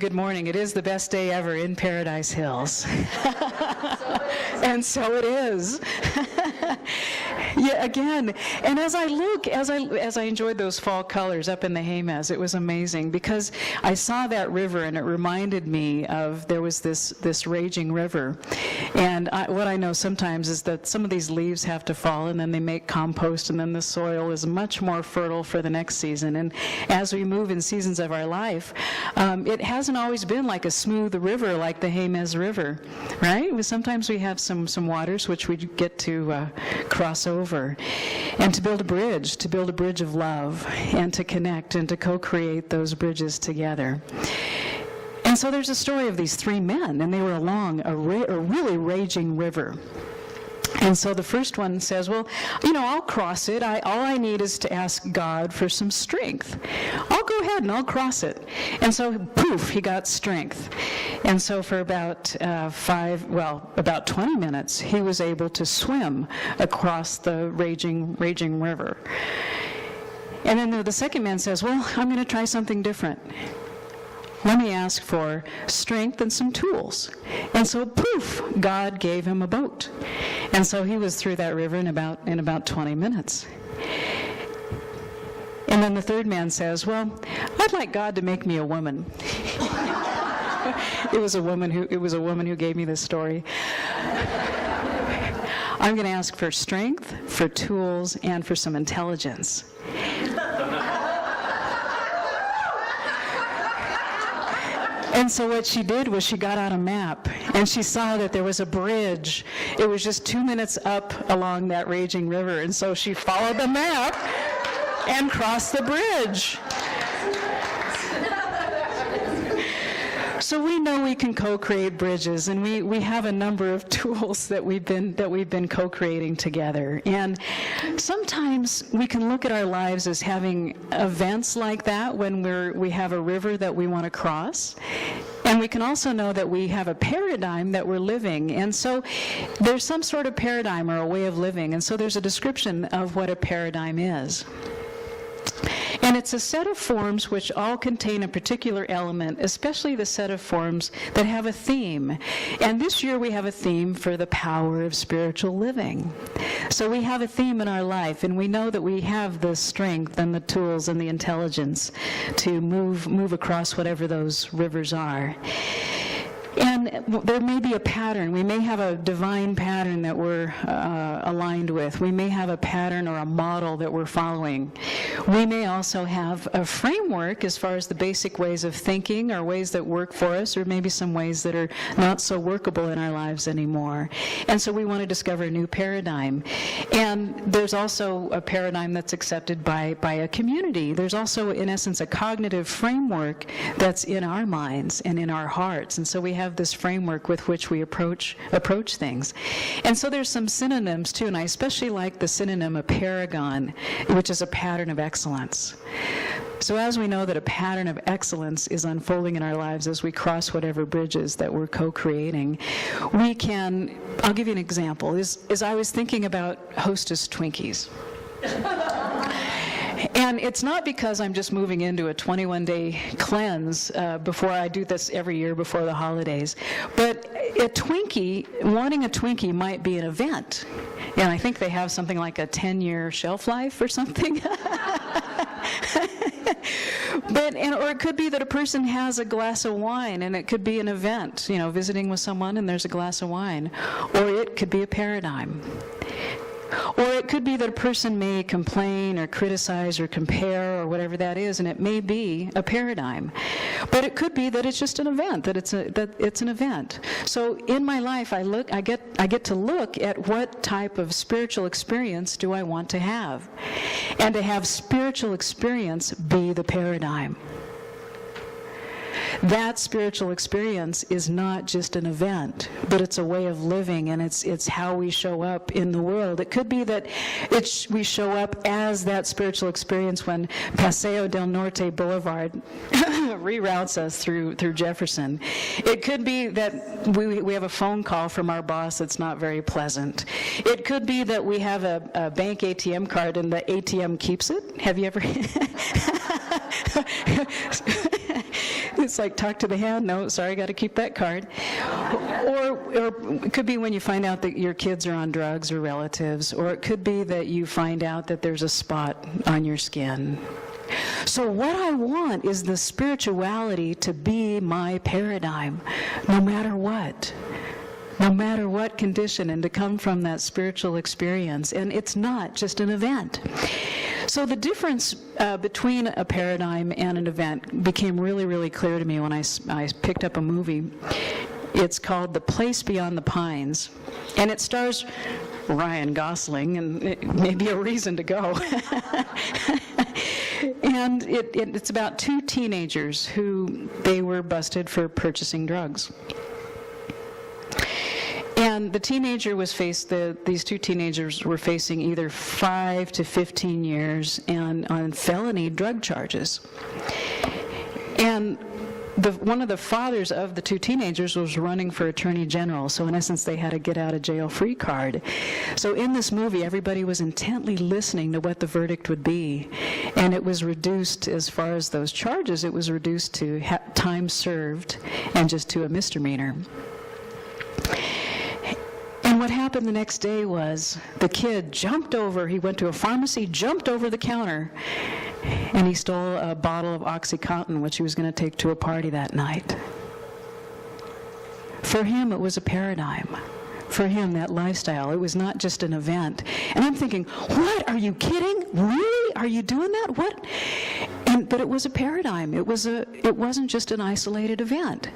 Good morning. It is the best day ever in Paradise Hills. And so it is. Yeah, again, and as I enjoyed those fall colors up in the Jemez, it was amazing because I saw that river and it reminded me of there was this raging river. And what I know sometimes is that some of these leaves have to fall and then they make compost and then the soil is much more fertile for the next season. And as we move in seasons of our life, it hasn't always been like a smooth river like the Jemez River, right? Sometimes we have some waters which we get to cross over and to build a bridge of love and to connect and to co-create those bridges together. And so there's a story of these three men, and they were along a really raging river. And so the first one says, well, I'll cross it. All I need is to ask God for some strength. I'll go ahead and I'll cross it. And so, poof, he got strength. And so for about 20 minutes, he was able to swim across the raging river. And then the second man says, well, I'm going to try something different. Let me ask for strength and some tools. And so, poof, God gave him a boat. And so he was through that river in about 20 minutes. And then the third man says, well, I'd like God to make me a woman. It was a woman who gave me this story. I'm going to ask for strength, for tools, and for some intelligence. And so what she did was she got out a map, and she saw that there was a bridge. It was just 2 minutes up along that raging river, and so she followed the map and crossed the bridge. So we know we can co-create bridges, and we have a number of tools that we've been co-creating together. And sometimes we can look at our lives as having events like that when we have a river that we want to cross. And we can also know that we have a paradigm that we're living. And so there's some sort of paradigm or a way of living. And so there's a description of what a paradigm is. And it's a set of forms which all contain a particular element, especially the set of forms that have a theme. And this year we have a theme for the power of spiritual living. So we have a theme in our life, and we know that we have the strength and the tools and the intelligence to move across whatever those rivers are. And there may be a pattern. We may have a divine pattern that we're aligned with. We may have a pattern or a model that we're following. We may also have a framework as far as the basic ways of thinking or ways that work for us, or maybe some ways that are not so workable in our lives anymore. And so we want to discover a new paradigm. And there's also a paradigm that's accepted by a community. There's also, in essence, a cognitive framework that's in our minds and in our hearts. And so we have this framework with which we approach things. And so there's some synonyms too, and I especially like the synonym of paragon, which is a pattern of excellence. So as we know that a pattern of excellence is unfolding in our lives as we cross whatever bridges that we're co-creating, I'll give you an example. As I was thinking about Hostess Twinkies. And it's not because I'm just moving into a 21-day cleanse before I do this every year before the holidays. But wanting a Twinkie might be an event. And I think they have something like a 10-year shelf life or something. Or it could be that a person has a glass of wine, and it could be an event, visiting with someone and there's a glass of wine. Or it could be a paradigm. Or it could be that a person may complain or criticize or compare or whatever that is, and it may be a paradigm. But it could be that it's just an event, that it's an event. So in my life, I get to look at what type of spiritual experience do I want to have, and to have spiritual experience be the paradigm. That spiritual experience is not just an event, but it's a way of living, and it's how we show up in the world. It could be that we show up as that spiritual experience when Paseo del Norte Boulevard reroutes us through Jefferson. It could be that we have a phone call from our boss that's not very pleasant. It could be that we have a bank ATM card and the ATM keeps it. Have you ever... It's like talk to the hand. No, sorry, got to keep that card. Or it could be when you find out that your kids are on drugs or relatives, or it could be that you find out that there's a spot on your skin. So what I want is the spirituality to be my paradigm, no matter what. No matter what condition, and to come from that spiritual experience. And it's not just an event. So the difference between a paradigm and an event became really, really clear to me when I picked up a movie. It's called The Place Beyond the Pines, and it stars Ryan Gosling, and it may be a reason to go. And it's about two teenagers who they were busted for purchasing drugs. And these two teenagers were facing either 5 to 15 years and on felony drug charges. And one of the fathers of the two teenagers was running for attorney general, so in essence they had a get out of jail free card. So in this movie, everybody was intently listening to what the verdict would be, and it was reduced, as far as those charges, it was reduced to time served and just to a misdemeanor. And what happened the next day was the kid he went to a pharmacy, jumped over the counter, and he stole a bottle of OxyContin, which he was going to take to a party that night. For him, it was a paradigm. For him, that lifestyle, it was not just an event. And I'm thinking, what? Are you kidding? Really? Are you doing that? What? But it was a paradigm. It wasn't just an isolated event.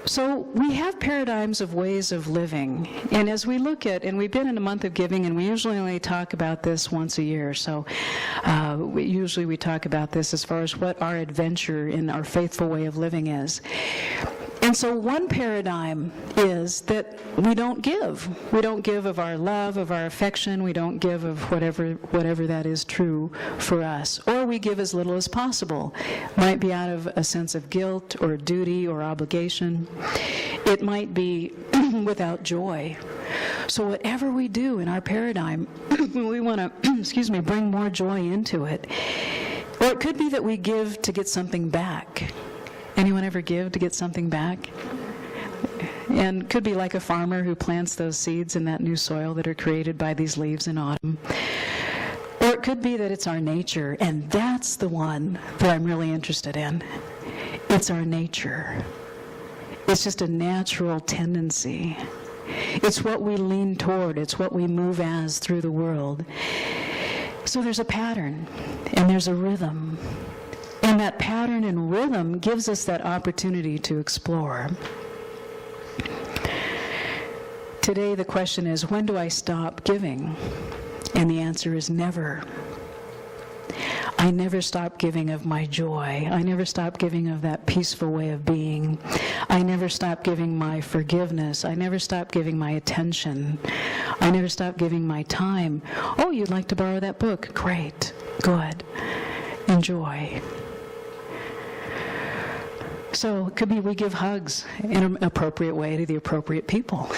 So we have paradigms of ways of living, and as we look at, and we've been in a month of giving, and we usually only talk about this once a year, so usually we talk about this as far as what our adventure in our faithful way of living is. And so one paradigm is that we don't give. We don't give of our love, of our affection. We don't give of whatever that is true for us. Or we give as little as possible. Might be out of a sense of guilt or duty or obligation. It might be without joy. So whatever we do in our paradigm, we want to, bring more joy into it. Or it could be that we give to get something back. Anyone ever give to get something back? And could be like a farmer who plants those seeds in that new soil that are created by these leaves in autumn. Or it could be that it's our nature, and that's the one that I'm really interested in. It's our nature. It's just a natural tendency. It's what we lean toward. It's what we move as through the world. So there's a pattern, and there's a rhythm. And that pattern and rhythm gives us that opportunity to explore. Today the question is, when do I stop giving? And the answer is never. I never stop giving of my joy. I never stop giving of that peaceful way of being. I never stop giving my forgiveness. I never stop giving my attention. I never stop giving my time. Oh, you'd like to borrow that book? Great. Good. Enjoy. So it could be we give hugs in an appropriate way to the appropriate people.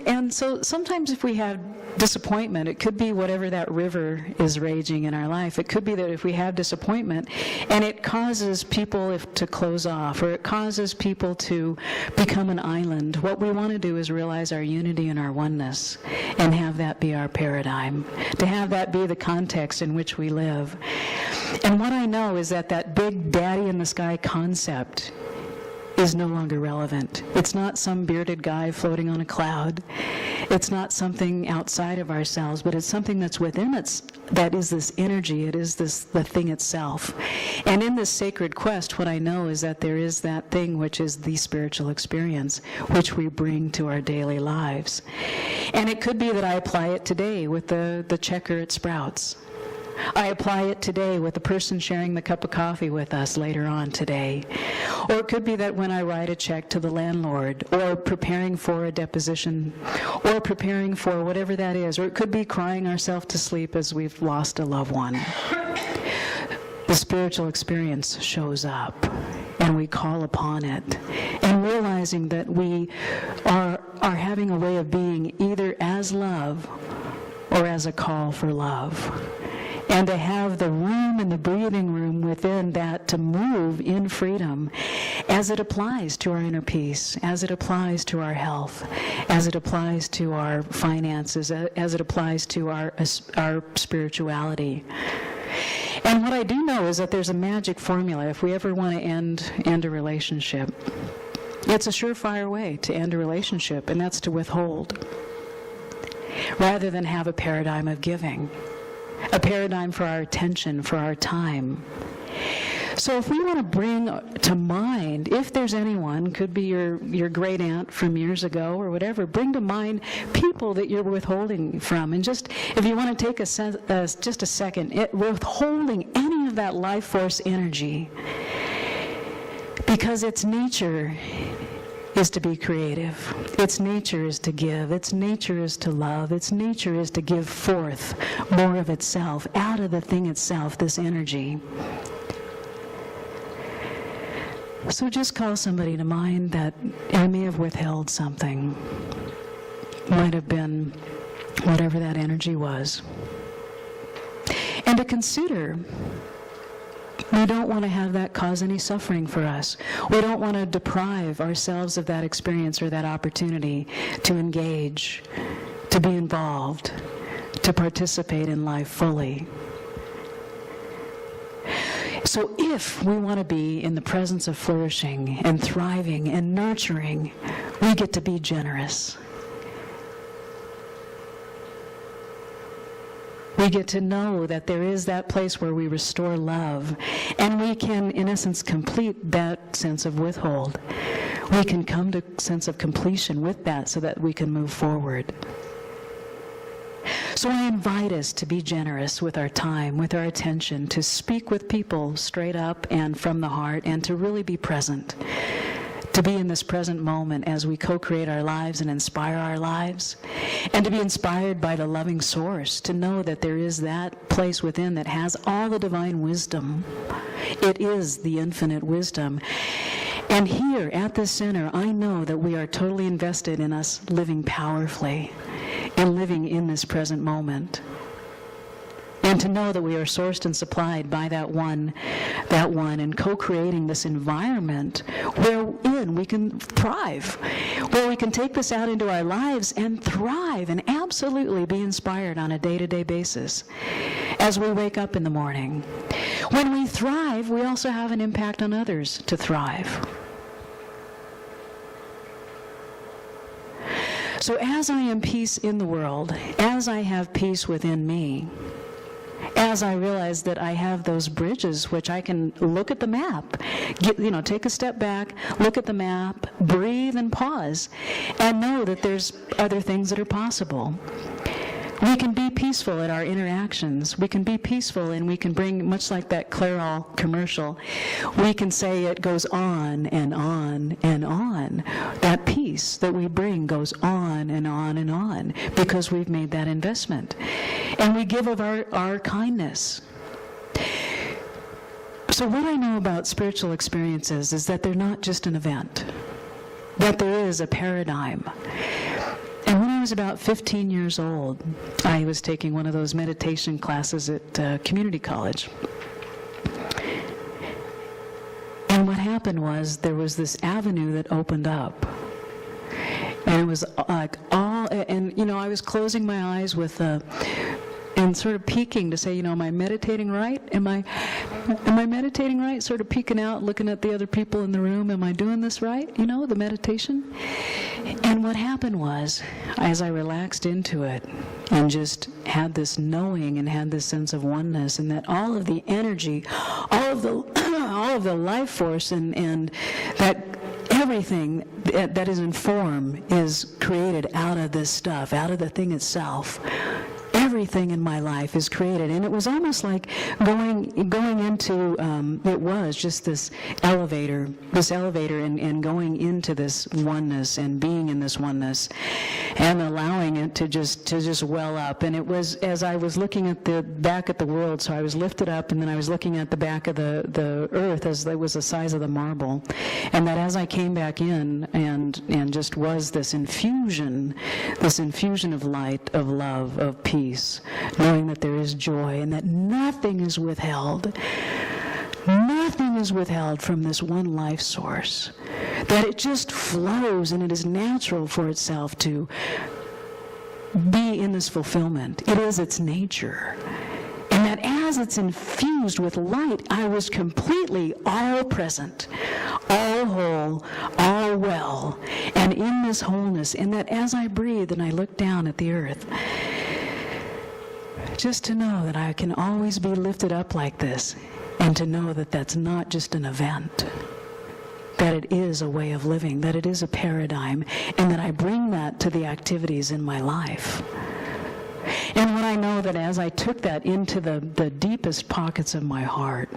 And so sometimes if we have disappointment, it could be whatever that river is raging in our life. It could be that if we have disappointment and it causes people to close off, or it causes people to become an island, what we want to do is realize our unity and our oneness and have that be our paradigm, to have that be the context in which we live. And what I know is that big daddy in the sky concept is no longer relevant. It's not some bearded guy floating on a cloud. It's not something outside of ourselves, but it's something that's within us, that is this energy. It is the thing itself. And in this sacred quest, what I know is that there is that thing which is the spiritual experience, which we bring to our daily lives. And it could be that I apply it today with the checker at Sprouts. I apply it today with the person sharing the cup of coffee with us later on today. Or it could be that when I write a check to the landlord, or preparing for a deposition, or preparing for whatever that is. Or it could be crying ourselves to sleep as we've lost a loved one. The spiritual experience shows up, and we call upon it. And realizing that we are having a way of being either as love or as a call for love. and to have the room and the breathing room within that to move in freedom as it applies to our inner peace, as it applies to our health, as it applies to our finances, as it applies to our spirituality. And what I do know is that there's a magic formula if we ever want to end a relationship. It's a surefire way to end a relationship, and that's to withhold, rather than have a paradigm of giving, a paradigm for our attention, for our time. So if we want to bring to mind, if there's anyone, could be your great aunt from years ago or whatever, bring to mind people that you're withholding from. And just, if you want to take just a second, withholding any of that life force energy, because its nature is to be creative. Its nature is to give. Its nature is to love. Its nature is to give forth more of itself, out of the thing itself, this energy. So just call somebody to mind that I may have withheld something. Might have been whatever that energy was. And to consider, we don't want to have that cause any suffering for us. We don't want to deprive ourselves of that experience or that opportunity to engage, to be involved, to participate in life fully. So if we want to be in the presence of flourishing and thriving and nurturing, we get to be generous. We get to know that there is that place where we restore love, and we can, in essence, complete that sense of withhold. We can come to a sense of completion with that so that we can move forward. So I invite us to be generous with our time, with our attention, to speak with people straight up and from the heart, and to really be present, to be in this present moment as we co-create our lives and inspire our lives, and to be inspired by the loving source, to know that there is that place within that has all the divine wisdom. It is the infinite wisdom. And here at the center, I know that we are totally invested in us living powerfully and living in this present moment. And to know that we are sourced and supplied by that one, and co-creating this environment wherein we can thrive, where we can take this out into our lives and thrive and absolutely be inspired on a day-to-day basis as we wake up in the morning. When we thrive, we also have an impact on others to thrive. So as I am peace in the world, as I have peace within me, as I realize that I have those bridges which I can look at the map, take a step back, look at the map, breathe and pause, and know that there's other things that are possible. We can be peaceful at our interactions. We can be peaceful, and we can bring, much like that Clairol commercial, we can say it goes on and on and on. That peace that we bring goes on and on and on because we've made that investment. And we give of our kindness. So what I know about spiritual experiences is that they're not just an event, that there is a paradigm. And when I was about 15 years old, I was taking one of those meditation classes at community college. And what happened was there was this avenue that opened up. And it was like I was closing my eyes with and sort of peeking to say, am I meditating right? Am I meditating right? Sort of peeking out, looking at the other people in the room. Am I doing this right? The meditation. And what happened was, as I relaxed into it and just had this knowing and had this sense of oneness, and that all of the energy, all of the life force, and that everything that is in form is created out of this stuff, out of the thing itself. Everything in my life is created, and it was almost like going into it was just this elevator and going into this oneness and being in this oneness and allowing it to just well up. And it was, as I was looking at the back at the world, so I was lifted up, and then I was looking at the back of the earth as it was the size of the marble, and that as I came back in and just was this infused infusion of light, of love, of peace, knowing that there is joy and that nothing is withheld. Nothing is withheld from this one life source. That it just flows and it is natural for itself to be in this fulfillment. It is its nature. And that as it's infused with light, I was completely all present, all whole, all well, and in this wholeness. And that as I breathe and I look down at the earth, just to know that I can always be lifted up like this, and to know that that's not just an event, that it is a way of living, that it is a paradigm, and that I bring that to the activities in my life. And when I know that as I took that into the deepest pockets of my heart,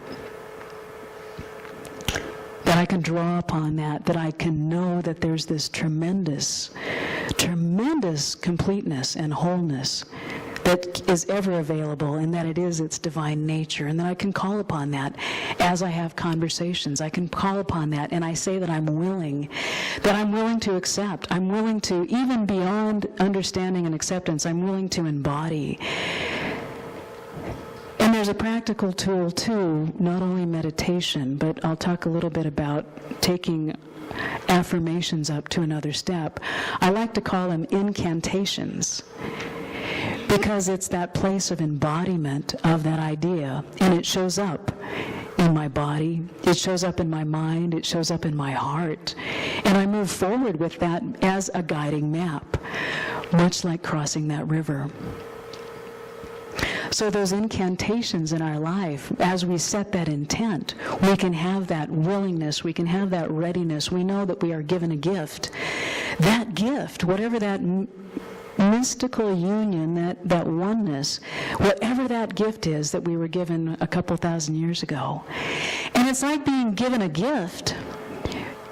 that I can draw upon that I can know that there's this tremendous completeness and wholeness that is ever available, and that it is its divine nature, and that I can call upon that as I have conversations. I can call upon that, and I say that I'm willing to accept. I'm willing to, even beyond understanding and acceptance, I'm willing to embody. And there's a practical tool too, not only meditation, but I'll talk a little bit about taking affirmations up to another step. I like to call them incantations, because it's that place of embodiment of that idea, and it shows up in my body, it shows up in my mind, it shows up in my heart, and I move forward with that as a guiding map, much like crossing that river. So those incantations in our life, as we set that intent, we can have that willingness, we can have that readiness. We know that we are given a gift. That gift, whatever that mystical union, that oneness, whatever that gift is that we were given a couple thousand years ago. And it's like being given a gift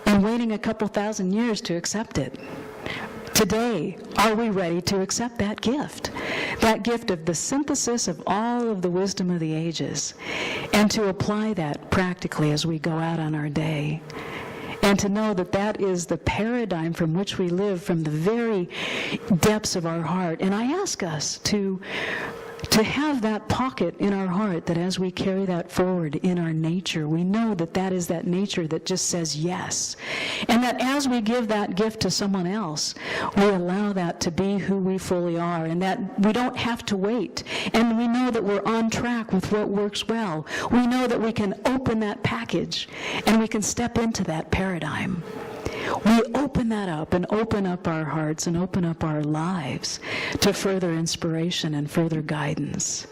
and waiting a couple thousand years to accept it. Today, are we ready to accept that gift? That gift of the synthesis of all of the wisdom of the ages, and to apply that practically as we go out on our day. And to know that that is the paradigm from which we live, from the very depths of our heart. And I ask us to have that pocket in our heart, that as we carry that forward in our nature, we know that that is that nature that just says yes. And that as we give that gift to someone else, we allow that to be who we fully are, and that we don't have to wait. And we know that we're on track with what works well. We know that we can open that package and we can step into that paradigm. We open that up and open up our hearts and open up our lives to further inspiration and further guidance.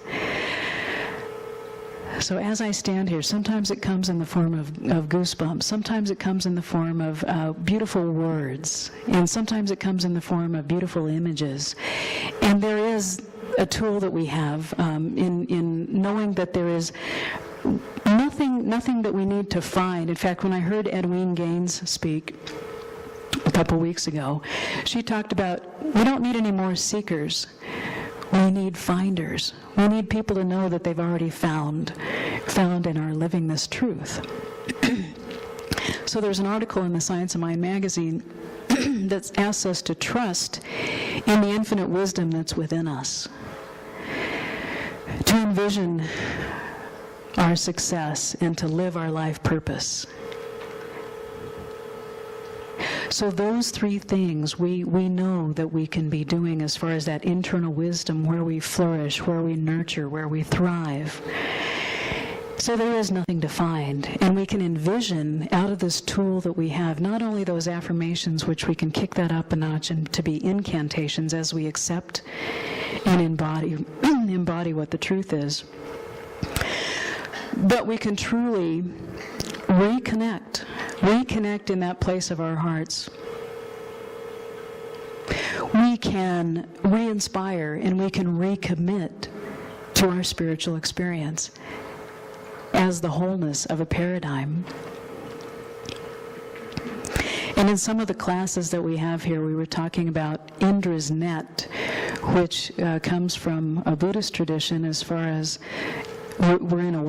So as I stand here, sometimes it comes in the form of goosebumps, sometimes it comes in the form of beautiful words, and sometimes it comes in the form of beautiful images. And there is a tool that we have in knowing that there is nothing that we need to find. In fact, when I heard Edwene Gaines speak a couple weeks ago, she talked about, we don't need any more seekers. We need finders. We need people to know that they've already found and are living this truth. So there's an article in the Science of Mind magazine that asks us to trust in the infinite wisdom that's within us, to envision our success and to live our life purpose. So those three things we know that we can be doing as far as that internal wisdom, where we flourish, where we nurture, where we thrive. So there is nothing to find, and we can envision out of this tool that we have not only those affirmations, which we can kick that up a notch and to be incantations as we accept and embody what the truth is, but we can truly reconnect in that place of our hearts. We can re-inspire and we can recommit to our spiritual experience as the wholeness of a paradigm. And in some of the classes that we have here, we were talking about Indra's net, which comes from a Buddhist tradition as far as we're in a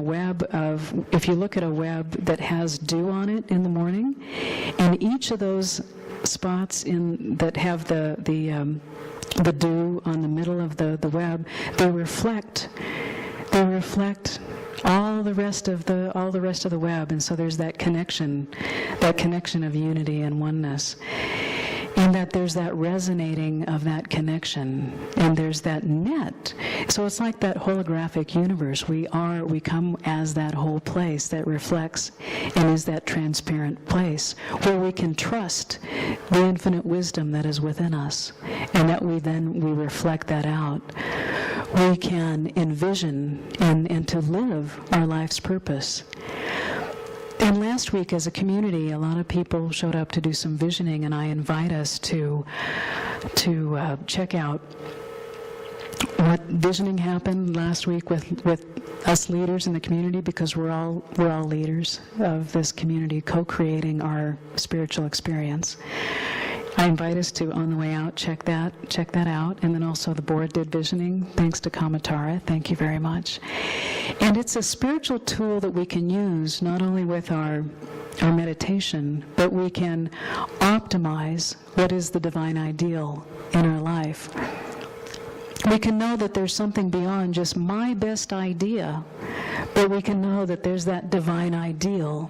web of, if you look at a web that has dew on it in the morning, and each of those spots that have the dew on the middle of the web, they reflect all the rest of the web, and so there's that connection of unity and oneness. And that there's that resonating of that connection, and there's that net. So it's like that holographic universe. We come as that whole place that reflects and is that transparent place where we can trust the infinite wisdom that is within us, and that we reflect that out. We can envision and to live our life's purpose. And last week, as a community, a lot of people showed up to do some visioning, and I invite us to check out what visioning happened last week with us leaders in the community, because we're all leaders of this community, co-creating our spiritual experience. I invite us to, on the way out, check that out. And then also the board did visioning, thanks to Kamatara. Thank you very much. And it's a spiritual tool that we can use not only with our meditation, but we can optimize what is the divine ideal in our life. We can know that there's something beyond just my best idea, but we can know that there's that divine ideal.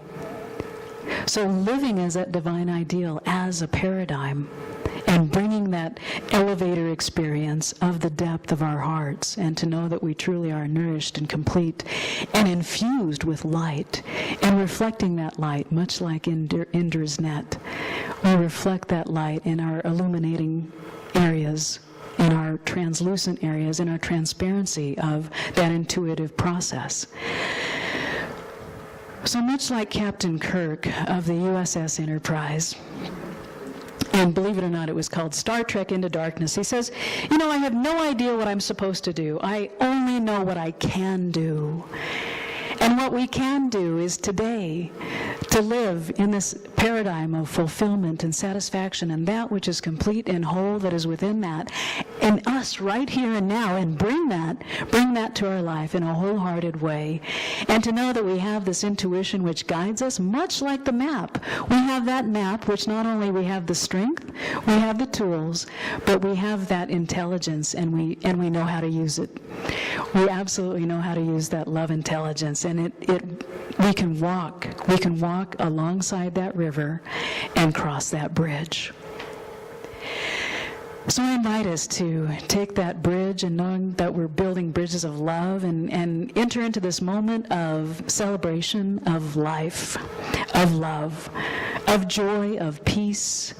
So living as that divine ideal as a paradigm, and bringing that elevator experience of the depth of our hearts, and to know that we truly are nourished and complete and infused with light, and reflecting that light, much like Indra's net. We reflect that light in our illuminating areas, in our translucent areas, in our transparency of that intuitive process. So much like Captain Kirk of the USS Enterprise, and believe it or not, it was called Star Trek Into Darkness. He says, I have no idea what I'm supposed to do. I only know what I can do. And what we can do is today to live in this paradigm of fulfillment and satisfaction, and that which is complete and whole that is within that, and us right here and now, and bring that to our life in a wholehearted way, and to know that we have this intuition which guides us, much like the map. We have that map which not only we have the strength, we have the tools, but we have that intelligence, and we know how to use it. We absolutely know how to use that love intelligence, and we can walk alongside that river and cross that bridge. So I invite us to take that bridge, and knowing that we're building bridges of love, and enter into this moment of celebration of life, of love, of joy, of peace,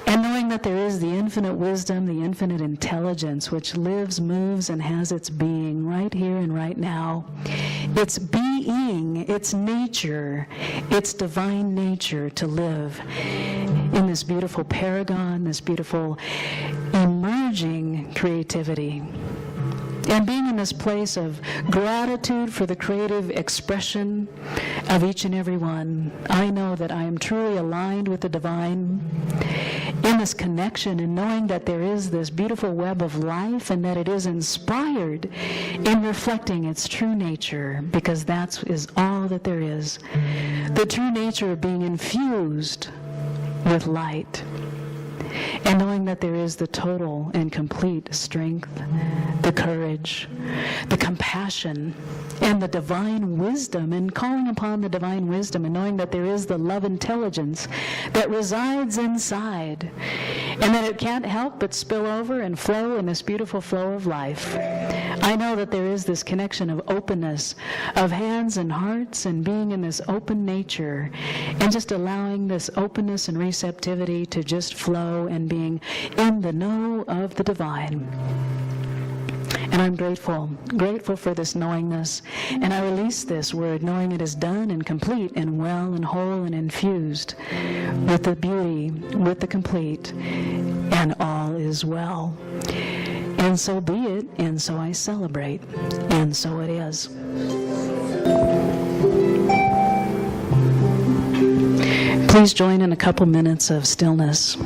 and knowing that there is the infinite wisdom, the infinite intelligence which lives, moves, and has its being right here and right now. Its being, its nature, its divine nature to live in this beautiful paragon, this beautiful emerging creativity. And being in this place of gratitude for the creative expression of each and every one, I know that I am truly aligned with the divine in this connection, and knowing that there is this beautiful web of life, and that it is inspired in reflecting its true nature, because that is all that there is. The true nature of being infused with light. And knowing that there is the total and complete strength, the courage, the compassion, and the divine wisdom, and calling upon the divine wisdom, and knowing that there is the love intelligence that resides inside, and that it can't help but spill over and flow in this beautiful flow of life. I know that there is this connection of openness, of hands and hearts, and being in this open nature, and just allowing this openness and receptivity to just flow, and being in the know of the divine. And I'm grateful for this knowingness. And I release this word, knowing it is done and complete and well and whole and infused with the beauty, with the complete, and all is well. And so be it, and so I celebrate, and so it is. Please join in a couple minutes of stillness.